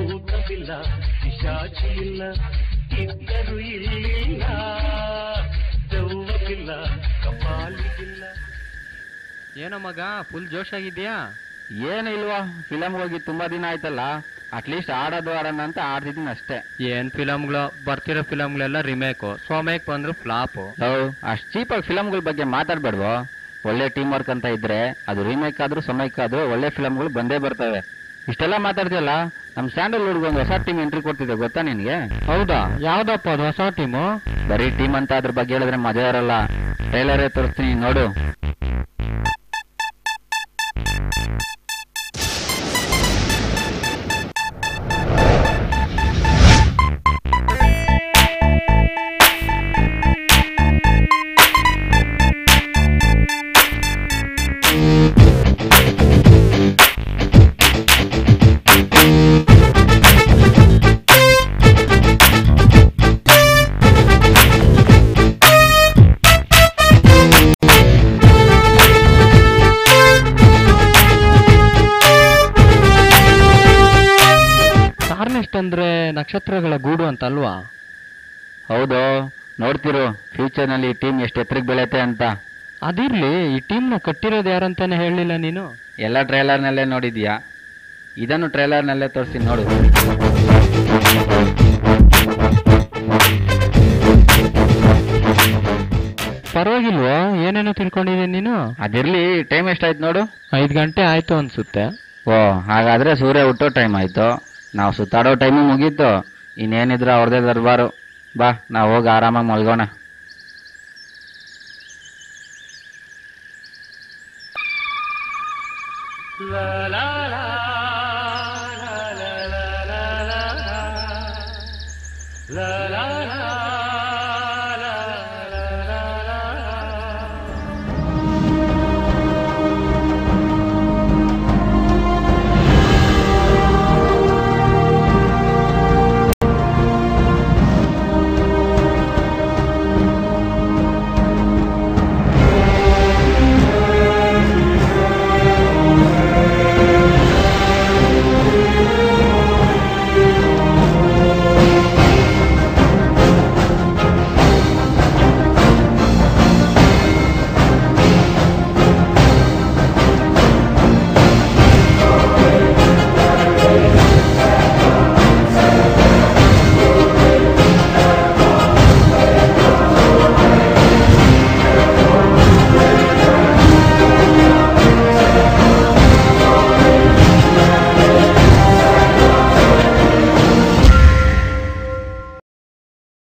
ಭೂತವಿಲ್ಲ ಪಿಶಾಚಿ ಇಲ್ಲ ಇದ್ದರು ಇಲ್ಲ ದೆವ್ವವಿಲ್ಲ ಕಪಾಲಿಗಿಲ್ಲ. ಏನೋ ಮಗ ಫುಲ್ ಜೋಶ್ ಆಗಿದ್ಯಾ? ಏನು ಇಲ್ವಾ, ಫಿಲಮ್ ಹೋಗಿ ತುಂಬಾ ದಿನ ಆಯ್ತಲ್ಲ, ಅಟ್ಲೀಸ್ಟ್ ಆಡೋದು ಆಡೋಣ ಅಂತ ಆಡ್ತಿದ್ದೀನಿ ಅಷ್ಟೇ. ಏನ್ ಫಿಲಮ್ಗಳು ಬರ್ತಿರೋ ಫಿಲಮ್ಗಳೆಲ್ಲ ರಿಮೇಕು, ಸೋಮೇಕ್ ಬಂದ್ರು ಫ್ಲಾಪು. ಅಷ್ಟು ಚೀಪಾಗಿ ಫಿಲಮ್ಗಳ ಬಗ್ಗೆ ಮಾತಾಡ್ಬೇಡ್ವೋ. ಒಳ್ಳೆ ಟೀಮ್ ವರ್ಕ್ ಅಂತ ಇದ್ರೆ ಅದು ರೀಮೇಕ್ ಆದ್ರೂ ಸೊಮೇಕ್ ಆದ್ರೂ ಒಳ್ಳೆ ಫಿಲಮ್ಗಳು ಬಂದೇ ಬರ್ತವೆ. ಇಷ್ಟೆಲ್ಲ ಮಾತಾಡ್ತಿಯಲ್ಲ, ನಮ್ ಸ್ಯಾಂಡಲ್ವುಡ್ ಒಂದು ಹೊಸ ಟೀಮ್ ಎಂಟ್ರಿ ಕೊಡ್ತಿದೆ ಗೊತ್ತಾ ನಿನ್ಗೆ? ಹೌದಾ? ಯಾವ್ದಪ್ಪ ಅದು ಹೊಸ ಟೀಮು? ಬರೀ ಟೀಮ್ ಅಂತ ಅದ್ರ ಬಗ್ಗೆ ಹೇಳಿದ್ರೆ ಮಜಾ ಇರಲ್ಲ, ಟ್ರೈಲರೇ ತೋರಿಸ್ತೀನಿ ನೋಡು. ಅಂದ್ರೆ ನಕ್ಷತ್ರಗಳ ಗೂಡು ಅಂತ ಅಲ್ವಾ? ಹೌದು, ನೋಡ್ತಿರು ಫ್ಯೂಚರ್ ನಲ್ಲಿ ಟೀಮ್ ಎಷ್ಟು ಎತ್ತರಕ್ಕೆ ಬೆಳೆಯುತ್ತೆ ಅಂತ. ಅದಿರ್ಲಿ, ಈ ಟೀಮ್ ನ ಕಟ್ಟಿರೋದು ಯಾರಂತಾನೆ ಹೇಳಲಿಲ್ಲ ನೀನು. ಎಲ್ಲ ಟ್ರೈಲರ್ ನಲ್ಲೇ ನೋಡಿದ್ಯಾ, ಇದನ್ನು ಟ್ರೈಲರ್ ನಲ್ಲೇ ತೋರಿಸಿ ನೋಡು. ಪರವಾಗಿಲ್ವಾ? ಏನೇನೋ ತಿಳ್ಕೊಂಡಿದ್ದೀನಿ ನೀನು. ಅದಿರ್ಲಿ, ಟೈಮ್ ಎಷ್ಟಾಯ್ತು ನೋಡು? 5 ಗಂಟೆ ಆಯ್ತು ಅನ್ಸುತ್ತೆ. ಓ, ಹಾಗಾದ್ರೆ ಸೂರ್ಯ ಹುಟ್ಟೋ ಟೈಮ್ ಆಯ್ತು, ನಾವು ಸುತ್ತಾಡೋ ಟೈಮು ಮುಗೀತು. ಇನ್ನೇನಿದ್ರು ಅವ್ರದೇ ದರ್ಬಾರು. ಬಾ, ನಾವು ಹೋಗಿ ಆರಾಮಾಗಿ ಮಲ್ಗೋಣ. ಲಾ